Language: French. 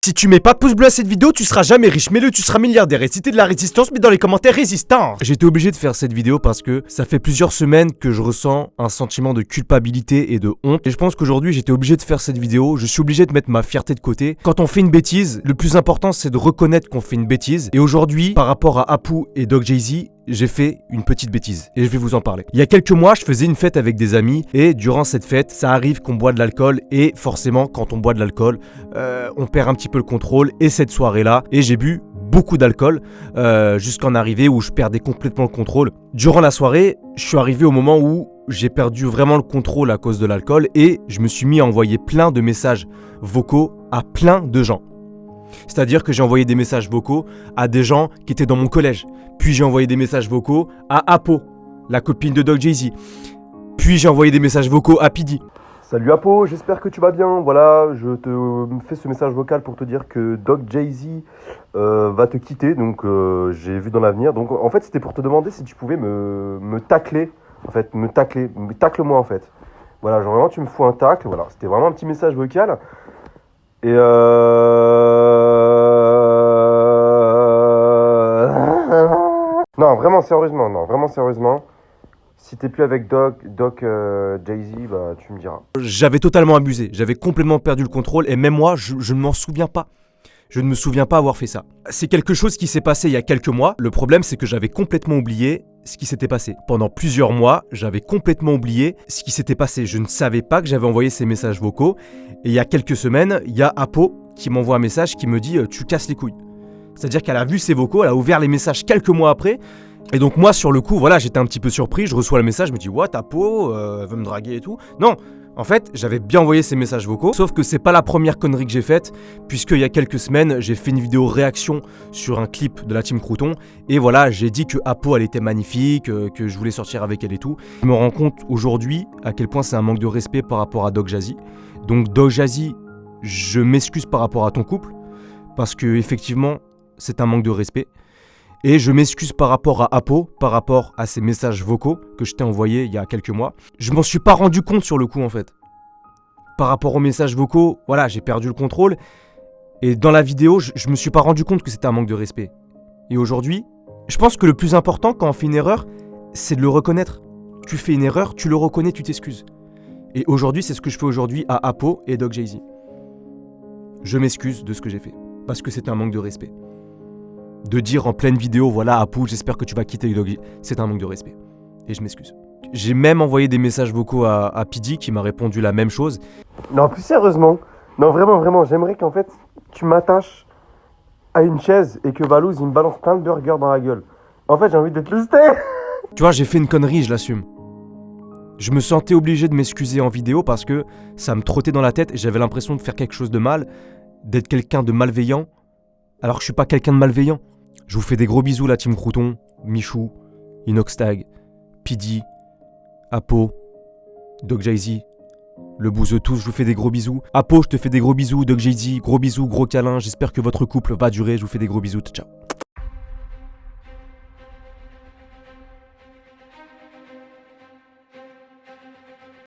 Si tu mets pas de pouce bleu à cette vidéo, tu seras jamais riche. Mets-le, tu seras milliardaire. Et si t'es de la résistance, mets dans les commentaires résistant. J'étais obligé de faire cette vidéo parce que ça fait plusieurs semaines que je ressens un sentiment de culpabilité et de honte. Et je pense qu'aujourd'hui, j'étais obligé de faire cette vidéo. Je suis obligé de mettre ma fierté de côté. Quand on fait une bêtise, le plus important, c'est de reconnaître qu'on fait une bêtise. Et aujourd'hui, par rapport à Apu et Doc Jay-Z, j'ai fait une petite bêtise et je vais vous en parler. Il y a quelques mois, je faisais une fête avec des amis et durant cette fête, ça arrive qu'on boit de l'alcool et forcément, quand on boit de l'alcool, on perd un petit peu le contrôle. Et cette soirée-là, et j'ai bu beaucoup d'alcool jusqu'en arrivée où je perdais complètement le contrôle. Durant la soirée, je suis arrivé au moment où j'ai perdu vraiment le contrôle à cause de l'alcool et je me suis mis à envoyer plein de messages vocaux à plein de gens. C'est-à-dire que j'ai envoyé des messages vocaux à des gens qui étaient dans mon collège. Puis j'ai envoyé des messages vocaux à Apo, la copine de Doc Jay-Z. Puis j'ai envoyé des messages vocaux à P. Diddy. Salut Apo, j'espère que tu vas bien. Voilà, je te fais ce message vocal pour te dire que Doc Jay-Z va te quitter. Donc j'ai vu dans l'avenir. Donc en fait c'était pour te demander si tu pouvais me tacler. En fait, tacle-moi en fait. Voilà, genre vraiment tu me fous un tacle. Voilà, c'était vraiment un petit message vocal. Et non, vraiment sérieusement, si t'es plus avec Doc Jay-Z, bah tu me diras. J'avais totalement abusé, j'avais complètement perdu le contrôle et même moi, je ne m'en souviens pas. Je ne me souviens pas avoir fait ça. C'est quelque chose qui s'est passé il y a quelques mois. Le problème, c'est que j'avais complètement oublié ce qui s'était passé. Pendant plusieurs mois, j'avais complètement oublié ce qui s'était passé. Je ne savais pas que j'avais envoyé ces messages vocaux. Et il y a quelques semaines, il y a Apo qui m'envoie un message qui me dit « tu casses les couilles ». C'est-à-dire qu'elle a vu ces vocaux, elle a ouvert les messages quelques mois après. Et donc moi, sur le coup, voilà, j'étais un petit peu surpris. Je reçois le message, je me dis « what, Apo, elle veut me draguer et tout ». Non. En fait, j'avais bien envoyé ces messages vocaux, sauf que c'est pas la première connerie que j'ai faite, puisqu'il y a quelques semaines, j'ai fait une vidéo réaction sur un clip de la Team Crouton, et voilà, j'ai dit que Apo, elle était magnifique, que je voulais sortir avec elle et tout. Je me rends compte aujourd'hui à quel point c'est un manque de respect par rapport à Doc Jay-Z. Donc Doc Jay-Z, je m'excuse par rapport à ton couple, parce que effectivement, c'est un manque de respect. Et je m'excuse par rapport à Apo, par rapport à ces messages vocaux que je t'ai envoyés il y a quelques mois. Je m'en suis pas rendu compte sur le coup en fait. Par rapport aux messages vocaux, voilà, j'ai perdu le contrôle. Et dans la vidéo, je me suis pas rendu compte que c'était un manque de respect. Et aujourd'hui, je pense que le plus important quand on fait une erreur, c'est de le reconnaître. Tu fais une erreur, tu le reconnais, tu t'excuses. Et aujourd'hui, c'est ce que je fais aujourd'hui à Apo et Doc Jay-Z. Je m'excuse de ce que j'ai fait, parce que c'est un manque de respect. De dire en pleine vidéo, voilà Apu, j'espère que tu vas quitter Doc Jay-Z, c'est un manque de respect. Et je m'excuse. J'ai même envoyé des messages vocaux à P. Diddy qui m'a répondu la même chose. Non, plus sérieusement, non vraiment, j'aimerais qu'en fait tu m'attaches à une chaise et que Valouz il me balance plein de burgers dans la gueule. En fait j'ai envie de te lusté. Tu vois, j'ai fait une connerie, je l'assume. Je me sentais obligé de m'excuser en vidéo parce que ça me trottait dans la tête et j'avais l'impression de faire quelque chose de mal, d'être quelqu'un de malveillant, alors que je suis pas quelqu'un de malveillant. Je vous fais des gros bisous la Team Crouton, Michou, Inoxtag, P. Diddy, Apo, Doc Jay-Z, le bouseux tous, je vous fais des gros bisous. Apo, je te fais des gros bisous, Doc Jay-Z, gros bisous, gros câlins, j'espère que votre couple va durer, je vous fais des gros bisous, ciao.